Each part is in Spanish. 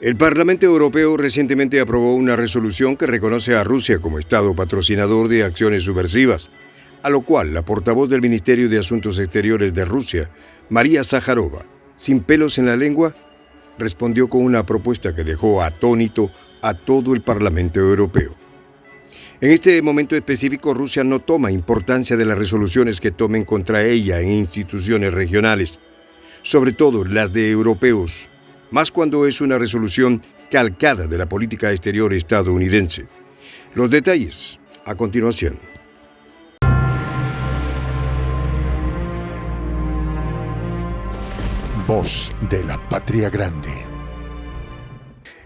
El Parlamento Europeo recientemente aprobó una resolución que reconoce a Rusia como Estado patrocinador de acciones subversivas, a lo cual la portavoz del Ministerio de Asuntos Exteriores de Rusia, María Zaharova, sin pelos en la lengua, respondió con una propuesta que dejó atónito a todo el Parlamento Europeo. En este momento específico, Rusia no toma importancia de las resoluciones que tomen contra ella en instituciones regionales, sobre todo las de europeos, más cuando es una resolución calcada de la política exterior estadounidense. Los detalles a continuación. Voz de la Patria Grande.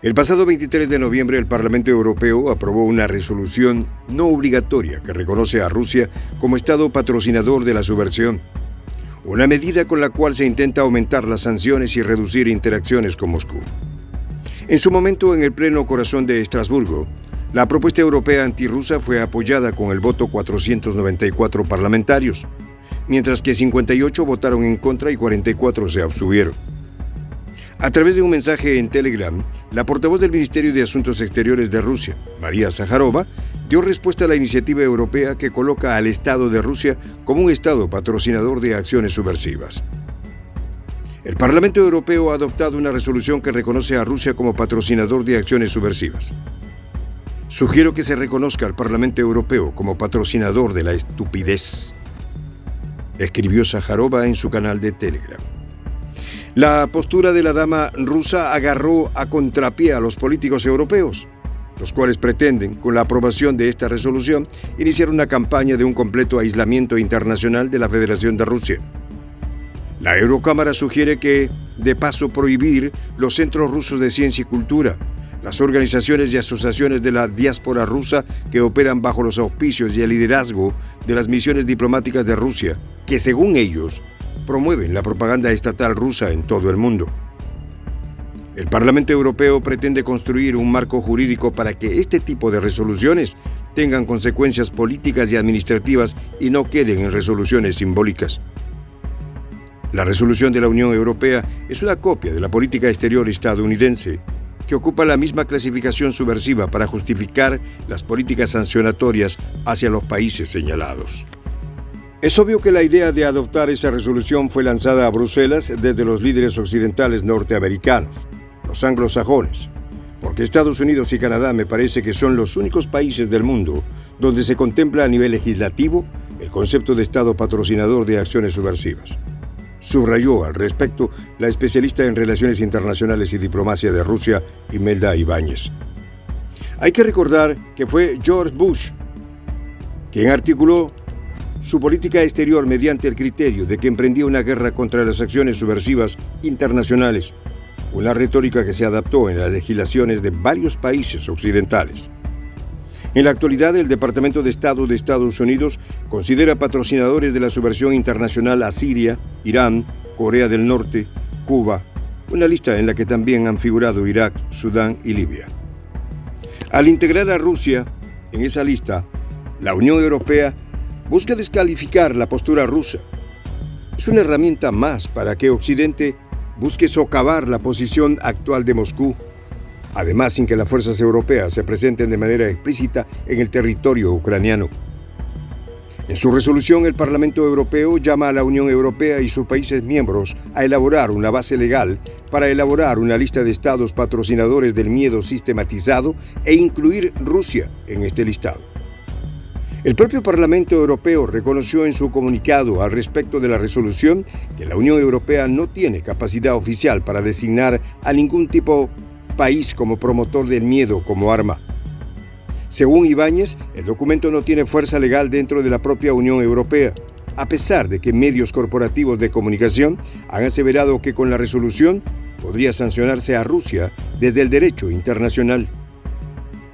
El pasado 23 de noviembre, el Parlamento Europeo aprobó una resolución no obligatoria que reconoce a Rusia como Estado patrocinador de la subversión, una medida con la cual se intenta aumentar las sanciones y reducir interacciones con Moscú. En su momento, en el pleno corazón de Estrasburgo, la propuesta europea antirrusa fue apoyada con el voto 494 parlamentarios, mientras que 58 votaron en contra y 44 se abstuvieron. A través de un mensaje en Telegram, la portavoz del Ministerio de Asuntos Exteriores de Rusia, María Zaharova, dio respuesta a la iniciativa europea que coloca al Estado de Rusia como un Estado patrocinador de acciones subversivas. El Parlamento Europeo ha adoptado una resolución que reconoce a Rusia como patrocinador de acciones subversivas. Sugiero que se reconozca al Parlamento Europeo como patrocinador de la estupidez, escribió Zaharova en su canal de Telegram. La postura de la dama rusa agarró a contrapié a los políticos europeos, los cuales pretenden, con la aprobación de esta resolución, iniciar una campaña de un completo aislamiento internacional de la Federación de Rusia. La Eurocámara sugiere que, de paso, prohibir los centros rusos de ciencia y cultura, las organizaciones y asociaciones de la diáspora rusa que operan bajo los auspicios y el liderazgo de las misiones diplomáticas de Rusia, que según ellos, promueven la propaganda estatal rusa en todo el mundo. El Parlamento Europeo pretende construir un marco jurídico para que este tipo de resoluciones tengan consecuencias políticas y administrativas y no queden en resoluciones simbólicas. La resolución de la Unión Europea es una copia de la política exterior estadounidense, que ocupa la misma clasificación subversiva para justificar las políticas sancionatorias hacia los países señalados. Es obvio que la idea de adoptar esa resolución fue lanzada a Bruselas desde los líderes occidentales norteamericanos, los anglosajones, porque Estados Unidos y Canadá me parece que son los únicos países del mundo donde se contempla a nivel legislativo el concepto de Estado patrocinador de acciones subversivas. Subrayó al respecto la especialista en Relaciones Internacionales y Diplomacia de Rusia, Imelda Ibáñez. Hay que recordar que fue George Bush quien articuló su política exterior mediante el criterio de que emprendía una guerra contra las acciones subversivas internacionales, una retórica que se adaptó en las legislaciones de varios países occidentales. En la actualidad, el Departamento de Estado de Estados Unidos considera patrocinadores de la subversión internacional a Siria, Irán, Corea del Norte, Cuba, una lista en la que también han figurado Irak, Sudán y Libia. Al integrar a Rusia en esa lista, la Unión Europea busca descalificar la postura rusa. Es una herramienta más para que Occidente busque socavar la posición actual de Moscú, además sin que las fuerzas europeas se presenten de manera explícita en el territorio ucraniano. En su resolución, el Parlamento Europeo llama a la Unión Europea y sus países miembros a elaborar una base legal para elaborar una lista de estados patrocinadores del miedo sistematizado e incluir Rusia en este listado. El propio Parlamento Europeo reconoció en su comunicado al respecto de la resolución que la Unión Europea no tiene capacidad oficial para designar a ningún país como promotor del miedo como arma. Según Ibáñez, el documento no tiene fuerza legal dentro de la propia Unión Europea, a pesar de que medios corporativos de comunicación han aseverado que con la resolución podría sancionarse a Rusia desde el derecho internacional.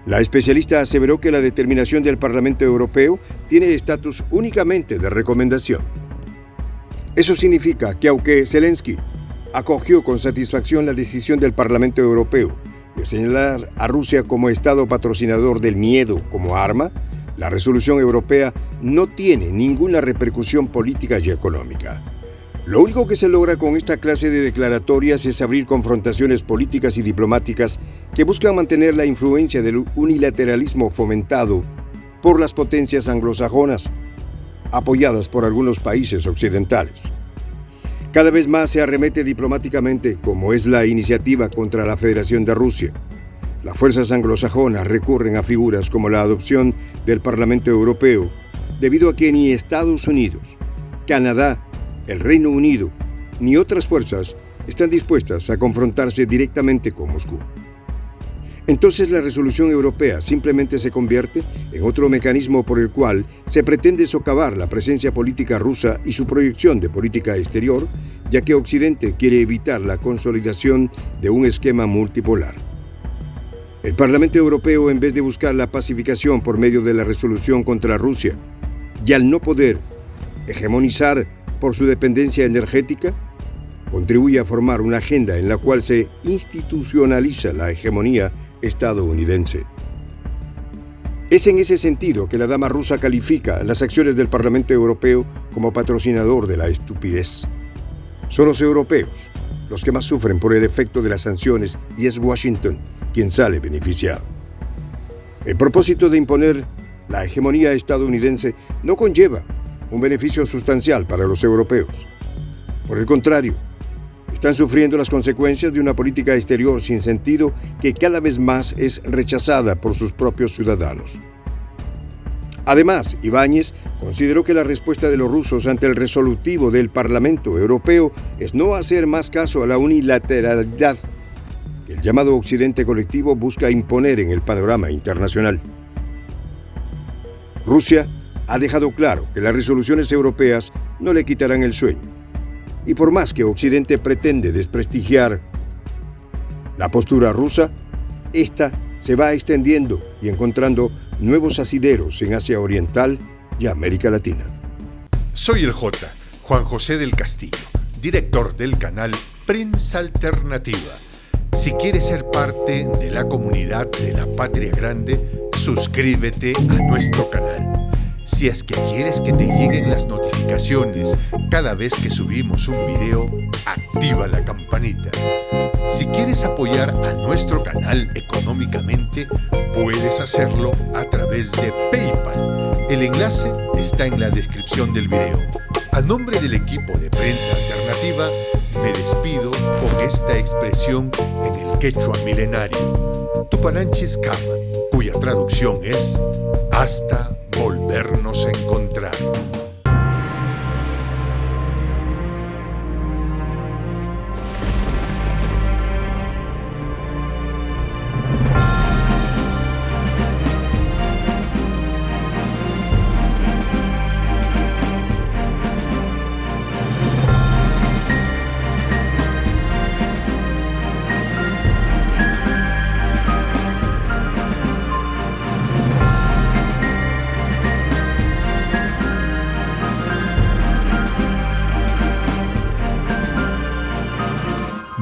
La especialista aseveró que la determinación del Parlamento Europeo tiene estatus únicamente de recomendación. Eso significa que aunque Zelensky acogió con satisfacción la decisión del Parlamento Europeo de señalar a Rusia como Estado patrocinador del miedo como arma, la resolución europea no tiene ninguna repercusión política y económica. Lo único que se logra con esta clase de declaratorias es abrir confrontaciones políticas y diplomáticas que buscan mantener la influencia del unilateralismo fomentado por las potencias anglosajonas, apoyadas por algunos países occidentales. Cada vez más se arremete diplomáticamente, como es la iniciativa contra la Federación de Rusia. Las fuerzas anglosajonas recurren a figuras como la adopción del Parlamento Europeo, debido a que ni Estados Unidos, Canadá, el Reino Unido, ni otras fuerzas están dispuestas a confrontarse directamente con Moscú. Entonces la resolución europea simplemente se convierte en otro mecanismo por el cual se pretende socavar la presencia política rusa y su proyección de política exterior, ya que Occidente quiere evitar la consolidación de un esquema multipolar. El Parlamento Europeo, en vez de buscar la pacificación por medio de la resolución contra Rusia, y al no poder hegemonizar por su dependencia energética, contribuye a formar una agenda en la cual se institucionaliza la hegemonía estadounidense. Es en ese sentido que la dama rusa califica las acciones del Parlamento Europeo como patrocinador de la estupidez. Son los europeos los que más sufren por el efecto de las sanciones y es Washington quien sale beneficiado. El propósito de imponer la hegemonía estadounidense no conlleva un beneficio sustancial para los europeos. Por el contrario, están sufriendo las consecuencias de una política exterior sin sentido que cada vez más es rechazada por sus propios ciudadanos. Además, Ibáñez consideró que la respuesta de los rusos ante el resolutivo del Parlamento Europeo es no hacer más caso a la unilateralidad que el llamado Occidente colectivo busca imponer en el panorama internacional. Rusia ha dejado claro que las resoluciones europeas no le quitarán el sueño. Y por más que Occidente pretende desprestigiar la postura rusa, esta se va extendiendo y encontrando nuevos asideros en Asia Oriental y América Latina. Soy el J, Juan José del Castillo, director del canal Prensa Alternativa. Si quieres ser parte de la comunidad de la Patria Grande, suscríbete a nuestro canal. Si es que quieres que te lleguen las notificaciones cada vez que subimos un video, activa la campanita. Si quieres apoyar a nuestro canal económicamente, puedes hacerlo a través de PayPal. El enlace está en la descripción del video. A nombre del equipo de Prensa Alternativa, me despido con esta expresión en el quechua milenario, Tupananchis Kama, cuya traducción es hasta volvernos a encontrar.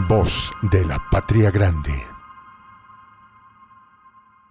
Voz de la Patria Grande.